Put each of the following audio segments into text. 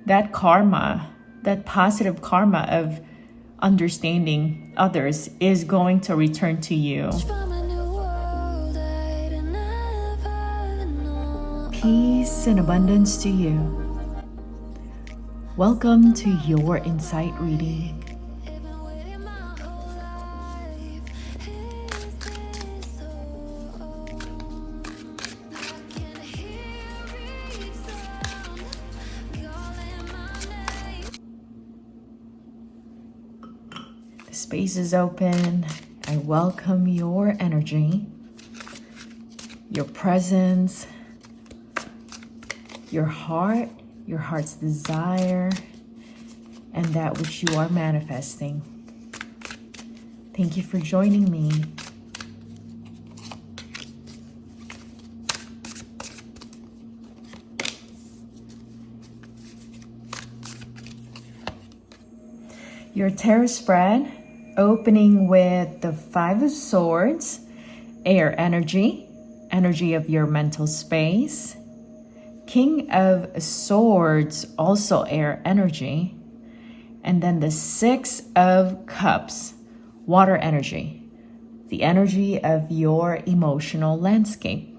that karma, that positive karma of understanding others is going to return to you. Peace and abundance to you. Welcome to your insight reading. The space is open. I welcome your energy, your presence, your heart's desire, and that which you are manifesting. Thank you for joining me. Your tarot spread, opening with the Five of Swords, air energy, energy of your mental space. King of Swords, also air energy. And then the Six of Cups, water energy, the energy of your emotional landscape.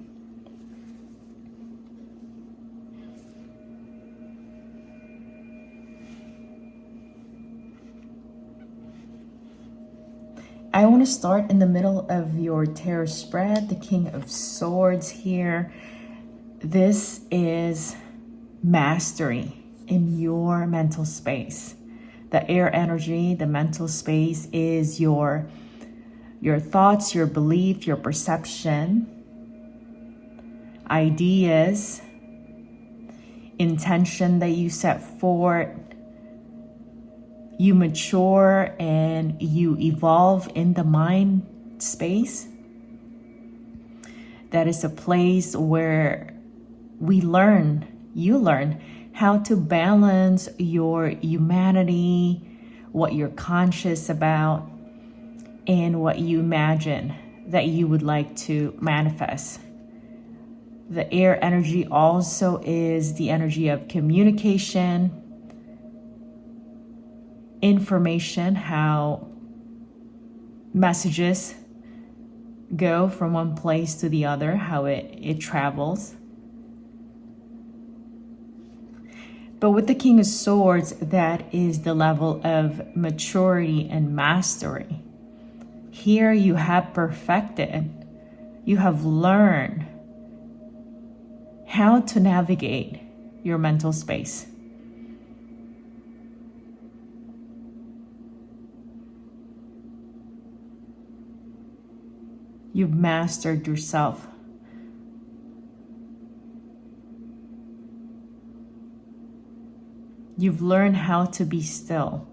I want to start in the middle of your tarot spread, the King of Swords here. This is mastery in your mental space. The air energy, the mental space is your thoughts, your belief, your perception, ideas, intention that you set forth. You mature and you evolve in the mind space. That is a place where you learn how to balance your humanity, what you're conscious about, and what you imagine that you would like to manifest. The air energy also is the energy of communication, information, how messages go from one place to the other, how it travels. But with the King of Swords, that is the level of maturity and mastery. Here you have perfected, you have learned how to navigate your mental space. You've mastered yourself. You've learned how to be still.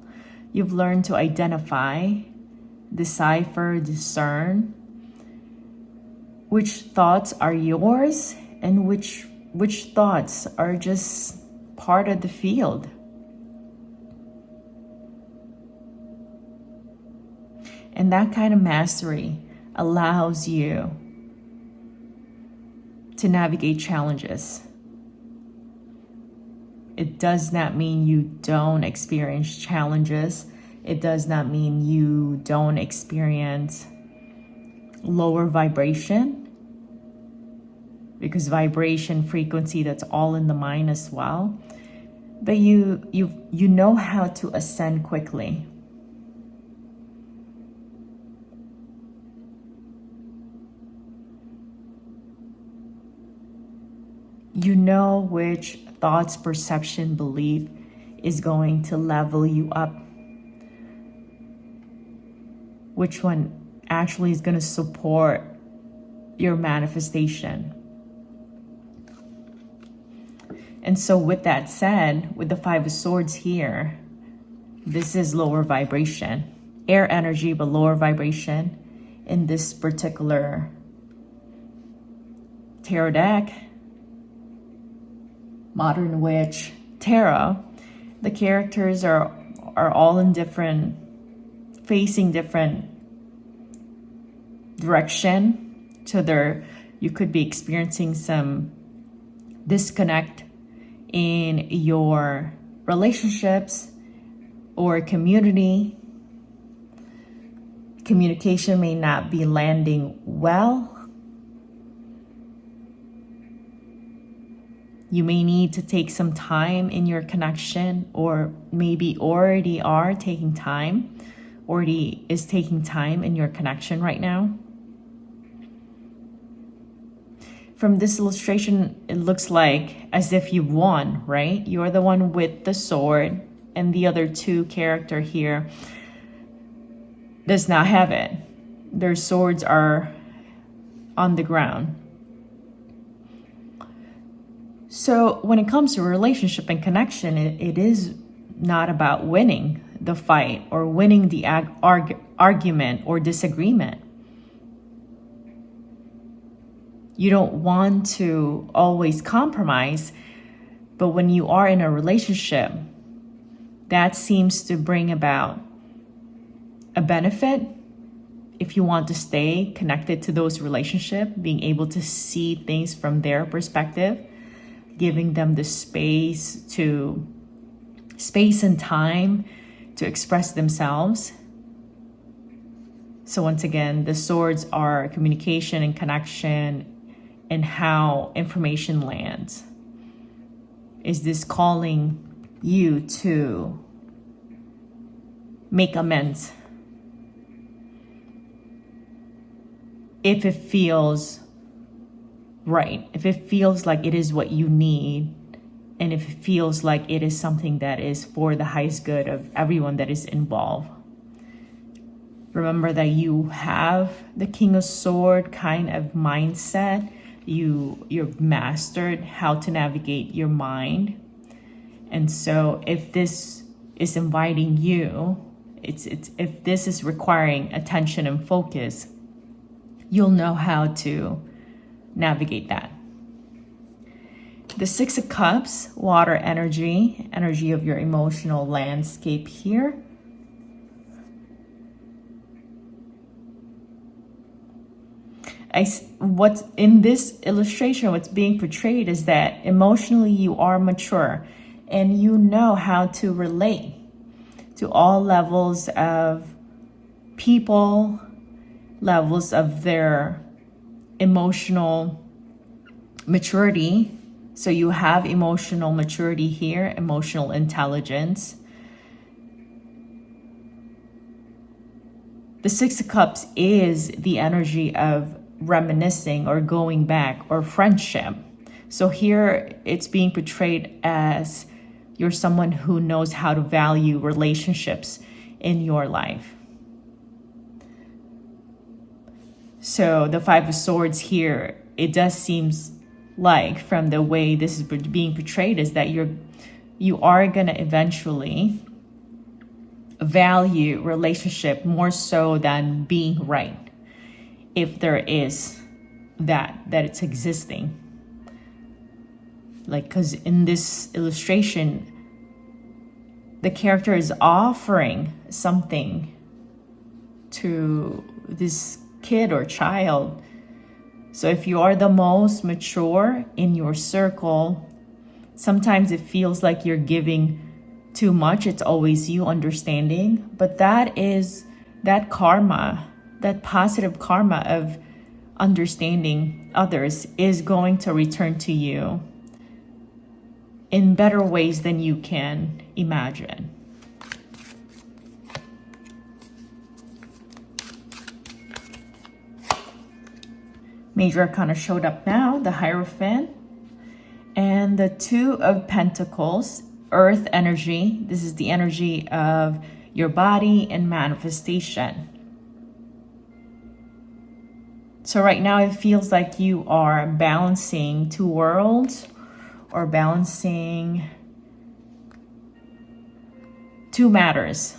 You've learned to identify, decipher, discern which thoughts are yours and which thoughts are just part of the field. And that kind of mastery allows you to navigate challenges. It does not mean you don't experience challenges. It does not mean you don't experience lower vibration, because vibration, frequency, that's all in the mind as well. But you know how to ascend quickly. You know which thoughts, perception, belief is going to level you up. Which one actually is going to support your manifestation. And so with that said, with the Five of Swords here, this is lower vibration. Air energy, but lower vibration in this particular tarot deck. Modern Witch Tarot. The characters are all in facing different direction. So you could be experiencing some disconnect in your relationships or community. Communication may not be landing well. You may need to take some time in your connection, or maybe already is taking time in your connection right now. From this illustration, it looks like as if you've won, right? You're the one with the sword, and the other two character here does not have it. Their swords are on the ground. So when it comes to relationship and connection, it is not about winning the fight or winning the argument or disagreement. You don't want to always compromise, but when you are in a relationship, that seems to bring about a benefit. If you want to stay connected to those relationships, being able to see things from their perspective, giving them the space and time to express themselves. So once again, the swords are communication and connection and how information lands. Is this calling you to make amends? If it feels right, if it feels like it is what you need, and if it feels like it is something that is for the highest good of everyone that is involved. Remember that you have the King of Swords kind of mindset. You've mastered how to navigate your mind. And so if this is inviting you, if this is requiring attention and focus, you'll know how to navigate that. The Six of Cups, water energy of your emotional landscape here. What's in this illustration, what's being portrayed is that emotionally you are mature and you know how to relate to all levels of people, levels of their emotional maturity. So you have emotional maturity here, emotional intelligence. The Six of Cups is the energy of reminiscing or going back or friendship. So here it's being portrayed as you're someone who knows how to value relationships in your life. So the Five of Swords here, it does seem like from the way this is being portrayed is that you are going to eventually value relationship more so than being right, if there is that it's existing. Like, because in this illustration, the character is offering something to this kid or child. So if you are the most mature in your circle, sometimes it feels like you're giving too much. It's always you understanding. But that is that karma, that positive karma of understanding others is going to return to you in better ways than you can imagine. Major Arcana showed up now, the Hierophant, and the Two of Pentacles, Earth energy. This is the energy of your body and manifestation. So right now it feels like you are balancing two worlds or balancing two matters.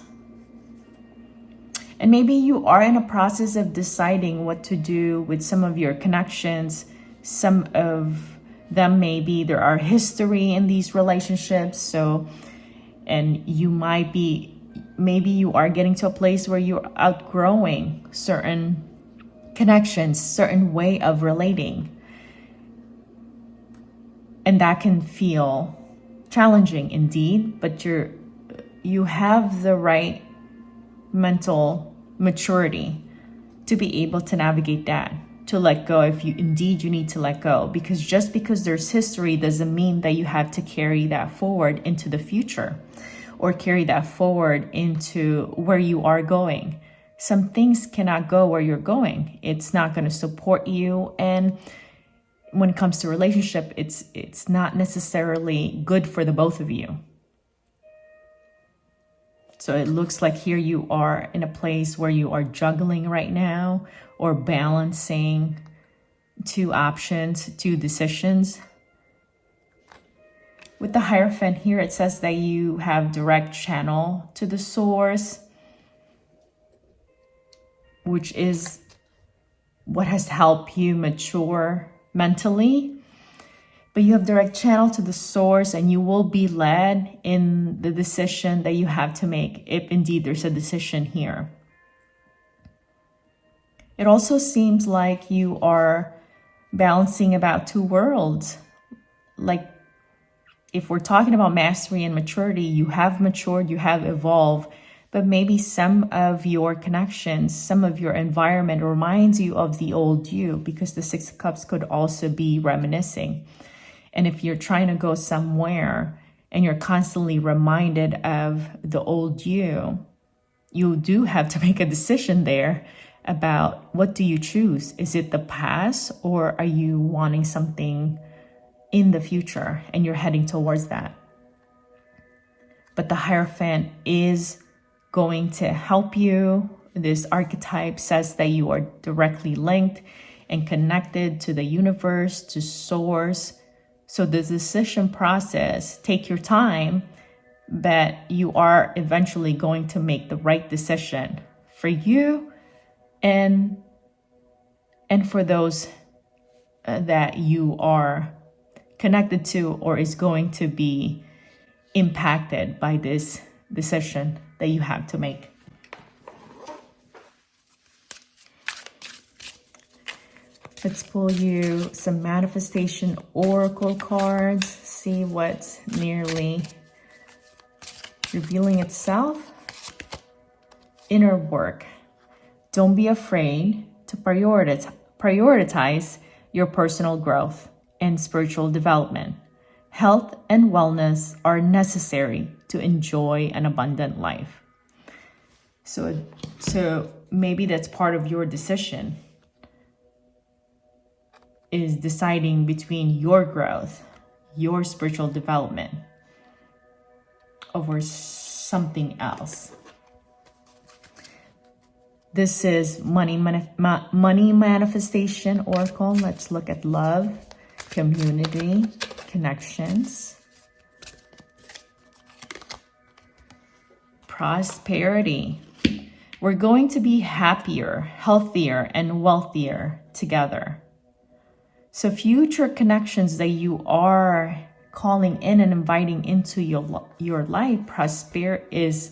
And maybe you are in a process of deciding what to do with some of your connections. Some of them, maybe there are history in these relationships. So, and you might be, maybe you are getting to a place where you're outgrowing certain connections, certain way of relating. And that can feel challenging indeed, but you have the right mental maturity to be able to navigate that, to let go if you need to let go. Because just because there's history doesn't mean that you have to carry that forward into the future or carry that forward into where you are going. Some things cannot go where you're going. It's not going to support you. And when it comes to relationship, it's not necessarily good for the both of you. So it looks like here you are in a place where you are juggling right now or balancing two options, two decisions. With the Hierophant here, it says that you have direct channel to the source, which is what has helped you mature mentally. But you have direct channel to the source, and you will be led in the decision that you have to make, if indeed there's a decision here. It also seems like you are balancing about two worlds. Like, if we're talking about mastery and maturity, you have matured, you have evolved, but maybe some of your connections, some of your environment reminds you of the old you, because the Six of Cups could also be reminiscing. And if you're trying to go somewhere and you're constantly reminded of the old you, you do have to make a decision there about what do you choose? Is it the past, or are you wanting something in the future and you're heading towards that? But the Hierophant is going to help you. This archetype says that you are directly linked and connected to the universe, to source. So the decision process, take your time, but you are eventually going to make the right decision for you and for those that you are connected to or is going to be impacted by this decision that you have to make. Let's pull you some manifestation oracle cards, see what's nearly revealing itself. Inner work. Don't be afraid to prioritize your personal growth and spiritual development. Health and wellness are necessary to enjoy an abundant life. So maybe that's part of your decision, is deciding between your growth, your spiritual development, over something else. This is money manifestation oracle. Let's look at love, community, connections, prosperity. We're going to be happier, healthier, and wealthier together. So future connections that you are calling in and inviting into your life, is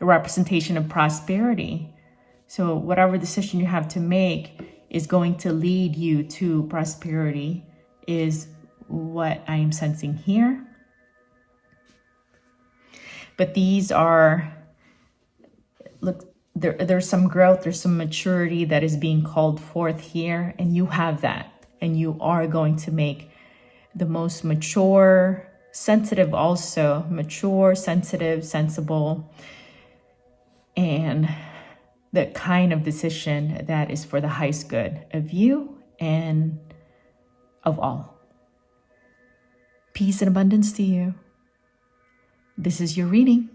a representation of prosperity. So whatever decision you have to make is going to lead you to prosperity, is what I am sensing here. But these are, look, there's some growth, there's some maturity that is being called forth here, and you have that. And you are going to make the most mature, sensitive also, mature, sensitive, sensible, and the kind of decision that is for the highest good of you and of all. Peace and abundance to you. This is your reading.